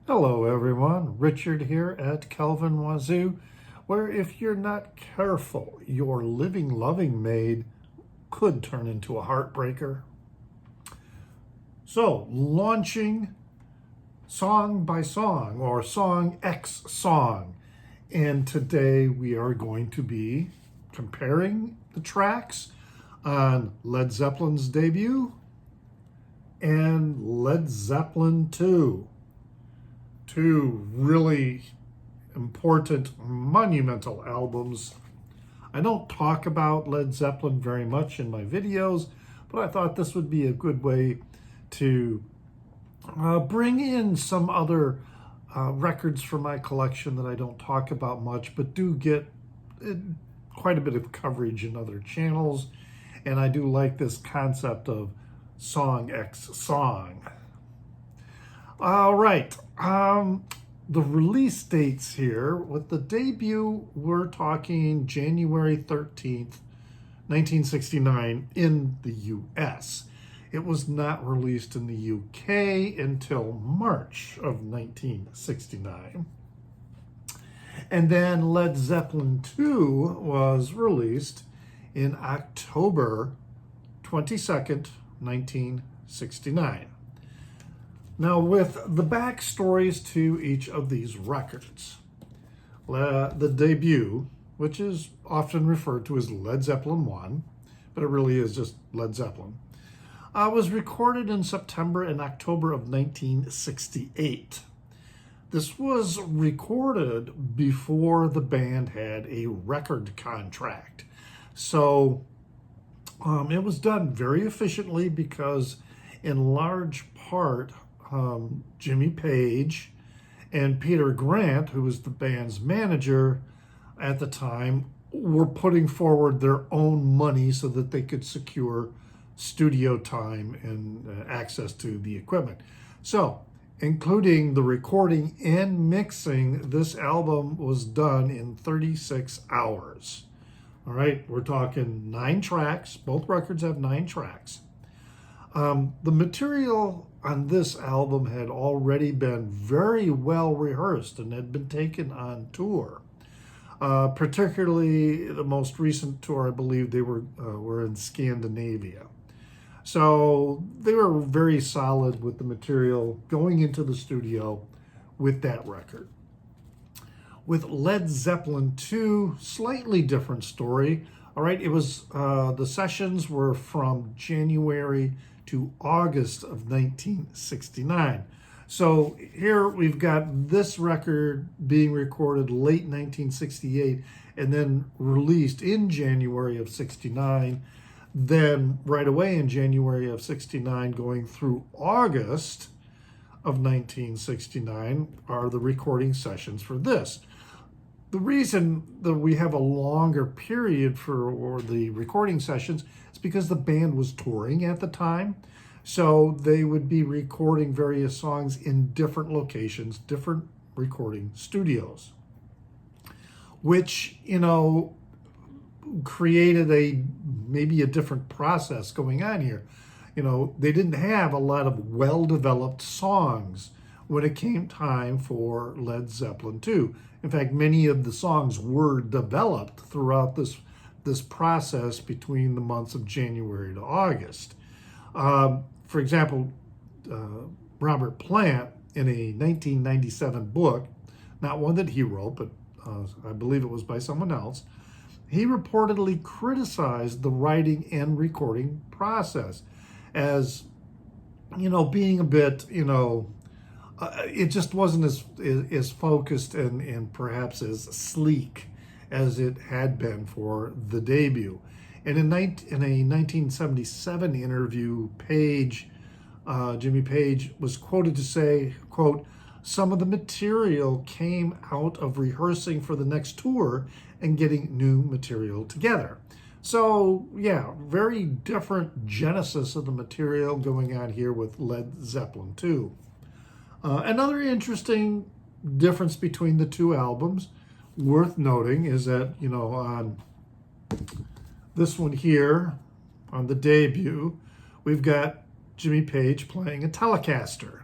Hello everyone, Richard here at Calvin Wazoo, where if you're not careful, your living, loving maid could turn into a heartbreaker. So, launching song by song, or song X song, and today we are going to be comparing the tracks on Led Zeppelin's debut and Led Zeppelin 2. Two really important, monumental albums. I don't talk about Led Zeppelin very much in my videos, but I thought this would be a good way to bring in some other records from my collection that I don't talk about much, but do get quite a bit of coverage in other channels. And I do like this concept of song X song. All right. The release dates here, with the debut, we're talking January 13th, 1969 in the US. It was not released in the UK until March of 1969. And then Led Zeppelin 2 was released in October 22nd, 1969. Now, with the backstories to each of these records, the debut, which is often referred to as Led Zeppelin 1, but it really is just Led Zeppelin, was recorded in September and October of 1968. This was recorded before the band had a record contract. So it was done very efficiently because, in large part, Jimmy Page and Peter Grant, who was the band's manager at the time, were putting forward their own money so that they could secure studio time and access to the equipment. So, including the recording and mixing, this album was done in 36 hours. All right, we're talking 9 tracks. Both records have 9 tracks. The material on this album had already been very well rehearsed and had been taken on tour. Particularly the most recent tour, I believe they were in Scandinavia. So they were very solid with the material going into the studio with that record. With Led Zeppelin 2, slightly different story. All right, it was the sessions were from January to August of 1969. So here we've got this record being recorded late 1968 and then released in January of 69. Then right away in January of 69 going through August of 1969 are the recording sessions for this. The reason that we have a longer period for the recording sessions is because the band was touring at the time. So they would be recording various songs in different locations, different recording studios, which, created maybe a different process going on here. They didn't have a lot of well-developed songs when it came time for Led Zeppelin 2. In fact, many of the songs were developed throughout this process between the months of January to August. For example, Robert Plant, in a 1997 book, not one that he wrote, but I believe it was by someone else, he reportedly criticized the writing and recording process as, being a bit, it just wasn't as focused and perhaps as sleek as it had been for the debut. And in a 1977 interview, Jimmy Page was quoted to say, quote, "Some of the material came out of rehearsing for the next tour and getting new material together." So, yeah, very different genesis of the material going on here with Led Zeppelin 2. Another interesting difference between the two albums, worth noting, is that, on this one here, on the debut, we've got Jimmy Page playing a Telecaster.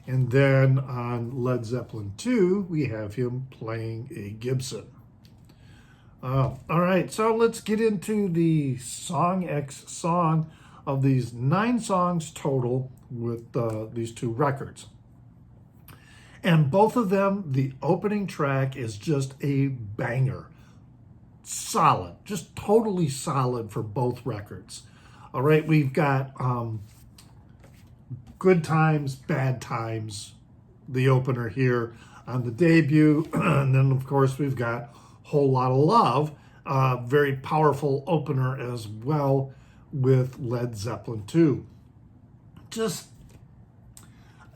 And then on Led Zeppelin 2, we have him playing a Gibson. All right, so let's get into the Song X song of these 9 songs total with these 2 records. And both of them, the opening track is just a banger. Solid, just totally solid for both records. All right, we've got Good Times, Bad Times, the opener here on the debut. And then, of course, we've got Whole Lot of Love, very powerful opener as well with Led Zeppelin 2. Just,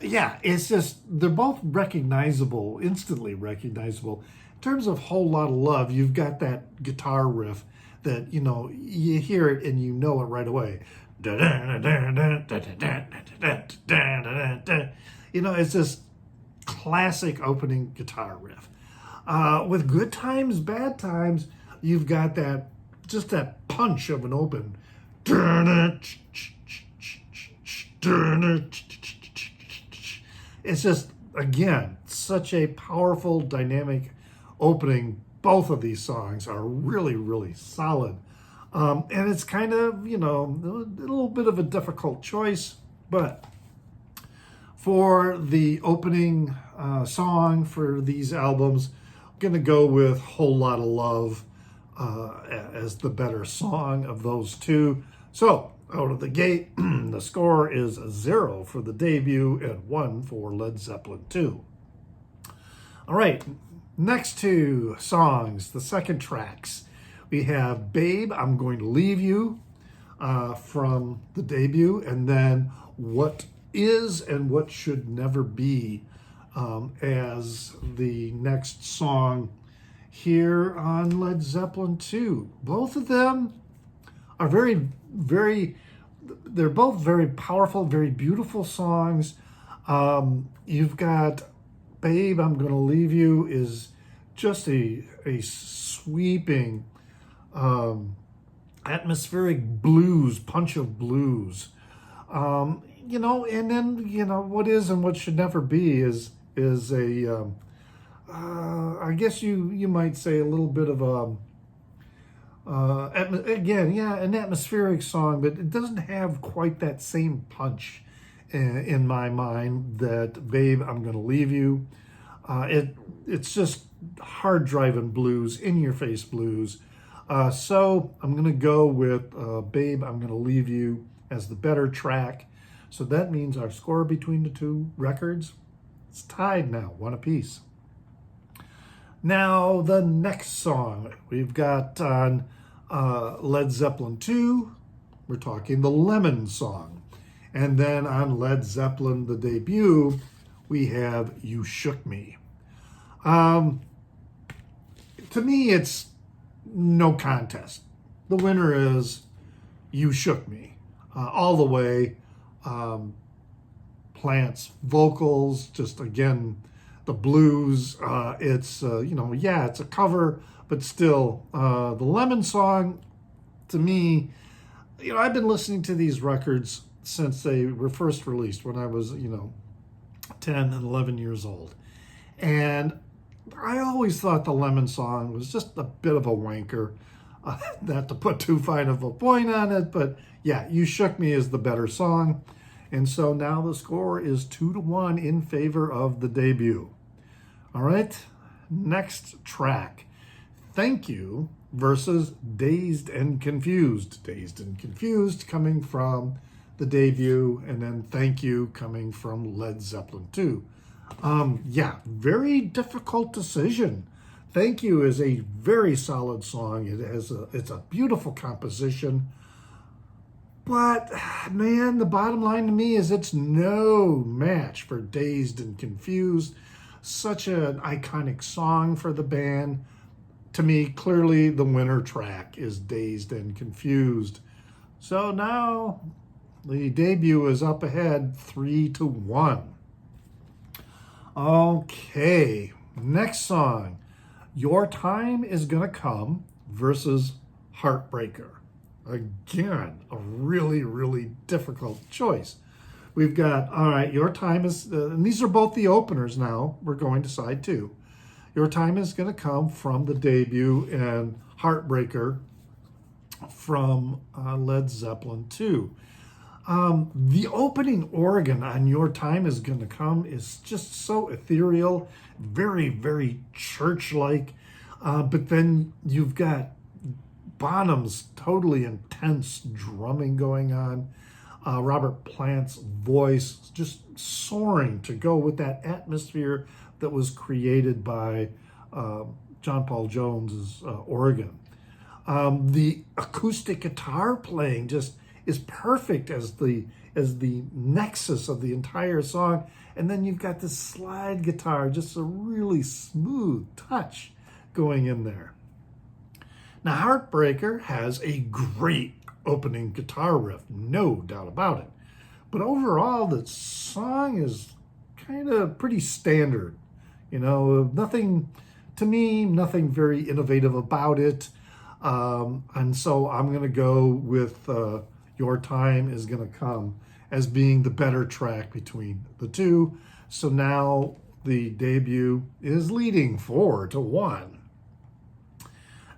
yeah, it's just, they're both recognizable, instantly recognizable. In terms of Whole Lot of Love, you've got that guitar riff that, you know, you hear it and you know it right away. You know, it's this classic opening guitar riff. With Good Times, Bad Times, you've got that, just that punch of an open. It's just, again, such a powerful, dynamic opening. Both of these songs are really, really solid. And it's kind of, you know, a little bit of a difficult choice, but for the opening song for these albums, I'm going to go with Whole Lot of Love as the better song of those 2. So, out of the gate, the score is 0 for the debut and 1 for Led Zeppelin 2. All right, next 2 songs, the second tracks. We have Babe, I'm Going to Leave You from the debut, and then What Is and What Should Never Be as the next song here on Led Zeppelin 2. Both of them are they're both very powerful, very beautiful songs. You've got Babe, I'm Gonna Leave You is just a sweeping, atmospheric blues, punch of blues. You know, and then, you know, What Is and What Should Never Be is a, I guess you might say a little bit of again, yeah, an atmospheric song, but it doesn't have quite that same punch in my mind that Babe, I'm Gonna Leave You. It's just hard driving blues, in your face blues. So I'm gonna go with Babe, I'm Gonna Leave You as the better track. So that means our score between the 2 records, it's tied now, 1 apiece. Now, the next song we've got on Led Zeppelin 2, we're talking the Lemon song. And then on Led Zeppelin, the debut, we have You Shook Me. To me, it's no contest. The winner is You Shook Me. All the way. Plant's vocals, just again, the blues. It's, you know, yeah, it's a cover, but still, the Lemon song, to me, you know, I've been listening to these records since they were first released when I was, you know, 10 and 11 years old. And I always thought the Lemon song was just a bit of a wanker. Not to put too fine of a point on it, but yeah, You Shook Me is the better song. And so now the score is 2-1 in favor of the debut. All right, next track. Thank You versus Dazed and Confused. Dazed and Confused coming from the debut, and then Thank You coming from Led Zeppelin 2. Yeah, very difficult decision. Thank You is a very solid song. It's a beautiful composition. But, man, the bottom line to me is it's no match for Dazed and Confused. Such an iconic song for the band. To me, clearly the winner track is Dazed and Confused. So now the debut is up ahead 3-1. Okay, next song. Your Time Is Gonna Come versus Heartbreaker. Again, a really, really difficult choice. we've got, all right, Your Time is, and these are both the openers now. We're going to side two. Your Time is going to come from the debut, and Heartbreaker from Led Zeppelin 2. The opening organ on Your Time is going to come is just so ethereal, very, very church-like. But then you've got Bonham's totally intense drumming going on. Robert Plant's voice just soaring to go with that atmosphere that was created by John Paul Jones's organ. The acoustic guitar playing just is perfect as the nexus of the entire song. And then you've got this slide guitar, just a really smooth touch going in there. Now, Heartbreaker has a great opening guitar riff, no doubt about it. But overall, the song is kind of pretty standard. You know, nothing, to me, nothing very innovative about it. And so I'm going to go with Your Time is going to come as being the better track between the two. So now the debut is leading 4-1.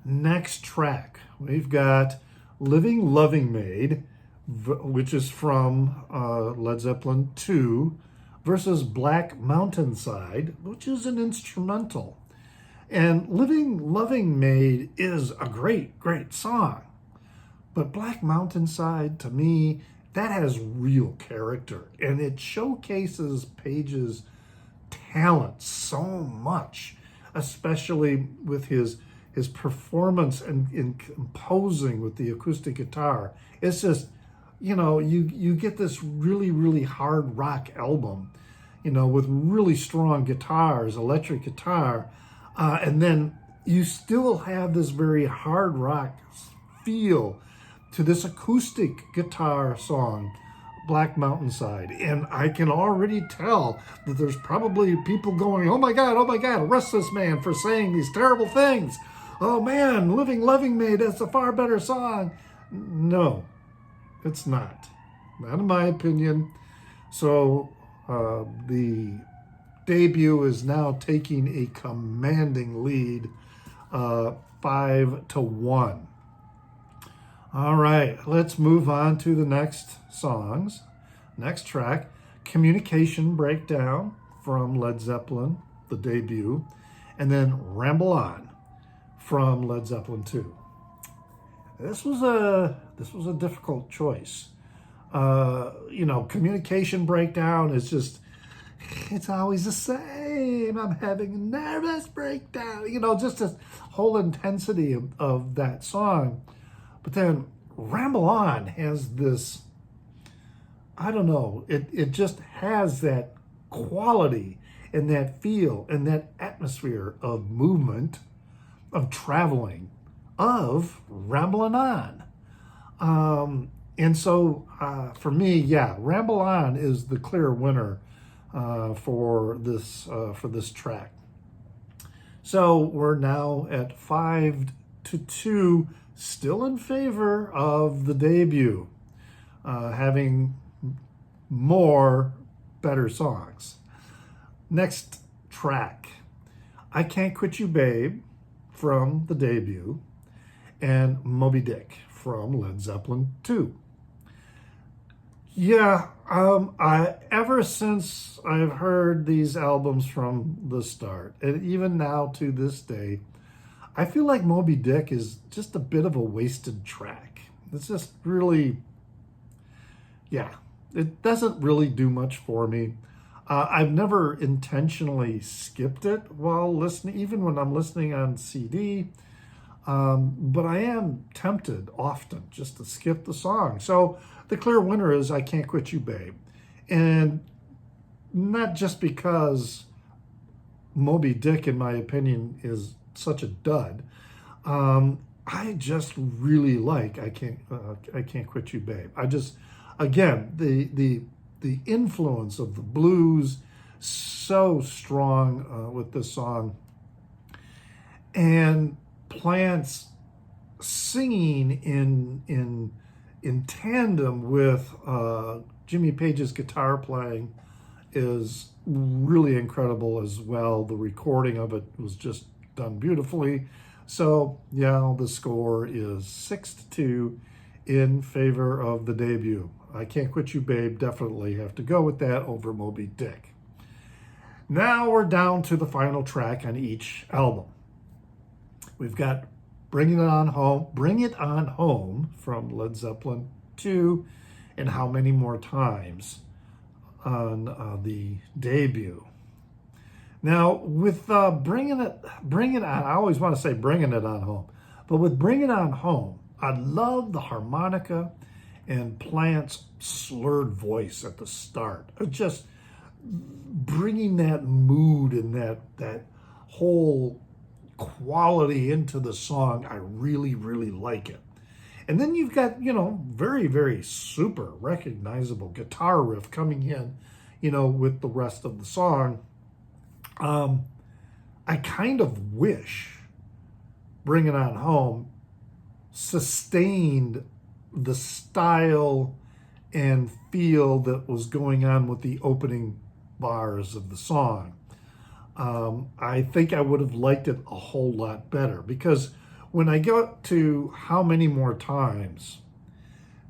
Next track, we've got Living Loving Maid, which is from Led Zeppelin 2, versus Black Mountainside, which is an instrumental. And Living Loving Maid is a great, great song. But Black Mountainside, to me, that has real character. And it showcases Page's talent so much, especially with his performance and in composing with the acoustic guitar. It's just, you know, you get this really, really hard rock album, you know, with really strong guitars, electric guitar, and then you still have this very hard rock feel to this acoustic guitar song, Black Mountainside. And I can already tell that there's probably people going, oh my God, arrest this man for saying these terrible things. Oh man, Living Loving Maid, that's a far better song. No, it's not. Not in my opinion. So the debut is now taking a commanding lead, 5-1. All right, let's move on to the next songs. Next track, Communication Breakdown from Led Zeppelin, the debut, and then Ramble On from Led Zeppelin 2. This was a difficult choice. You know, Communication Breakdown is just, it's always the same. I'm having a nervous breakdown. You know, just this whole intensity of that song. But then Ramble On has this, I don't know, it just has that quality and that feel and that atmosphere of movement, of traveling, of rambling on. And so for me, yeah, Ramble On is the clear winner for this track. So we're now at 5-2, still in favor of the debut, having more better songs. Next track, I Can't Quit You Babe from the debut, and Moby Dick from Led Zeppelin 2. Yeah, ever since I've heard these albums from the start, and even now to this day, I feel like Moby Dick is just a bit of a wasted track. It's just really, yeah, it doesn't really do much for me. I've never intentionally skipped it while listening, even when I'm listening on CD. But I am tempted often just to skip the song. So the clear winner is I Can't Quit You Babe. And not just because Moby Dick, in my opinion, is such a dud. I just really like I Can't Quit You Babe. I just, again, the influence of the blues so strong with this song, and Plant's singing in in tandem with Jimmy Page's guitar playing is really incredible as well. The recording of it was just done beautifully. So yeah, the score is 6-2 in favor of the debut. I Can't Quit You Babe, definitely have to go with that over Moby Dick. Now we're down to the final track on each album. We've got Bring It On Home from Led Zeppelin 2, and How Many More Times on the debut. Now with Bring It On, I always want to say Bringing It On Home, but with Bring It On Home, I love the harmonica and Plant's slurred voice at the start. Just bringing that mood and that whole quality into the song. I really, really like it. And then you've got, very, very super recognizable guitar riff coming in, with the rest of the song. I kind of wish Bring It On Home sustained the style and feel that was going on with the opening bars of the song. I think I would have liked it a whole lot better, because when I got to How Many More Times,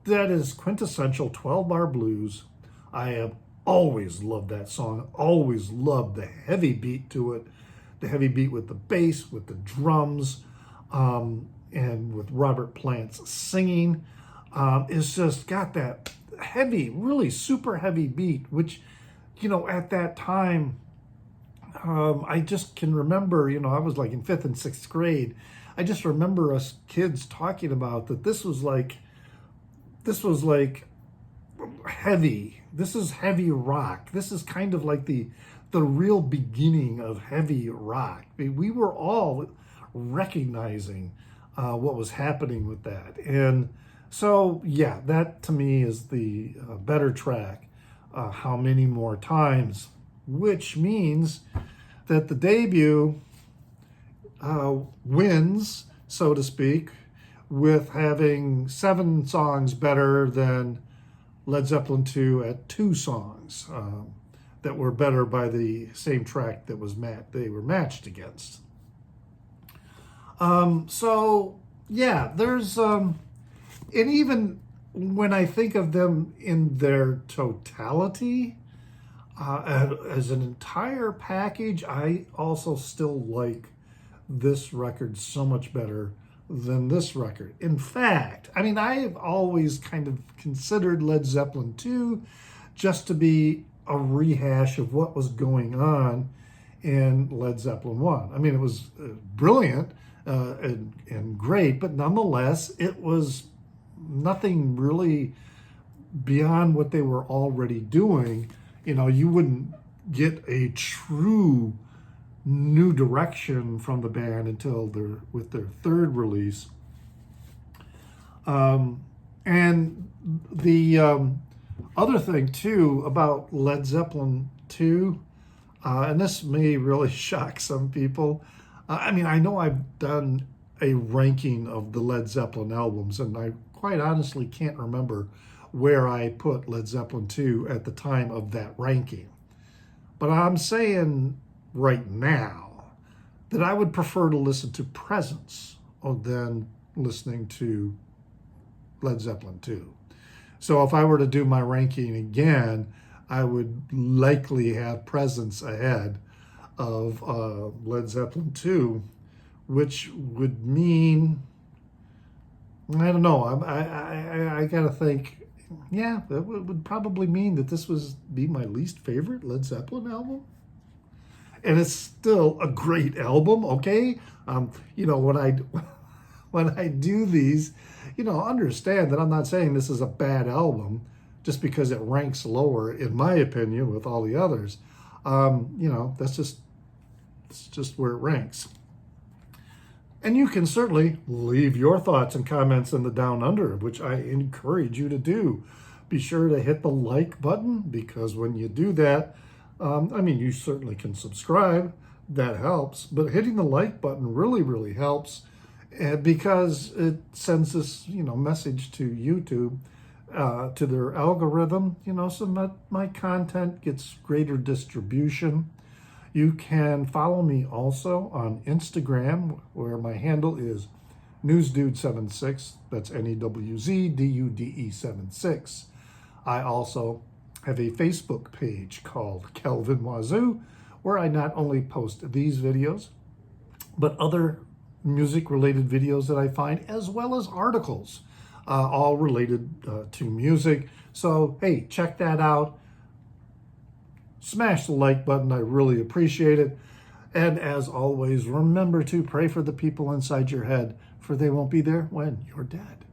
that is quintessential 12-bar blues. I have always loved that song, always loved the heavy beat to it, the heavy beat with the bass, with the drums, and with Robert Plant's singing. It's just got that heavy, really super heavy beat, which, at that time, I just can remember, I was like in 5th and 6th grade. I just remember us kids talking about that this was like heavy. This is heavy rock. This is kind of like the real beginning of heavy rock. We were all recognizing what was happening with that. And so, yeah, that to me is the better track, How Many More Times, which means that the debut wins, so to speak, with having 7 songs better than Led Zeppelin 2 at 2 songs that were better by the same track that was they were matched against. So yeah, there's and even when I think of them in their totality, as an entire package, I also still like this record so much better than this record. In fact, I've always kind of considered Led Zeppelin 2 just to be a rehash of what was going on in Led Zeppelin 1. It was brilliant and great, but nonetheless, it was nothing really beyond what they were already doing. You wouldn't get a true new direction from the band until with their third release. And the other thing too about Led Zeppelin 2, and this may really shock some people. I know I've done a ranking of the Led Zeppelin albums, and I quite honestly can't remember where I put Led Zeppelin 2 at the time of that ranking. But I'm saying right now that I would prefer to listen to Presence than listening to Led Zeppelin 2. So if I were to do my ranking again, I would likely have Presence ahead of Led Zeppelin 2, which would mean, I don't know, I gotta think, yeah, that would probably mean that this be my least favorite Led Zeppelin album. And it's still a great album, okay? When I do these, understand that I'm not saying this is a bad album just because it ranks lower, in my opinion, with all the others. It's just where it ranks. And you can certainly leave your thoughts and comments in the down under, which I encourage you to do. Be sure to hit the like button, because when you do that, you certainly can subscribe. That helps. But hitting the like button really, really helps. because it sends this, message to YouTube, to their algorithm, so that my content gets greater distribution. You can follow me also on Instagram, where my handle is NewsDude76. That's NEWZDUDE76. I also have a Facebook page called Kelvin Wazoo, where I not only post these videos, but other music-related videos that I find, as well as articles, all related to music. So, hey, check that out. Smash the like button. I really appreciate it. And as always, remember to pray for the people inside your head, for they won't be there when you're dead.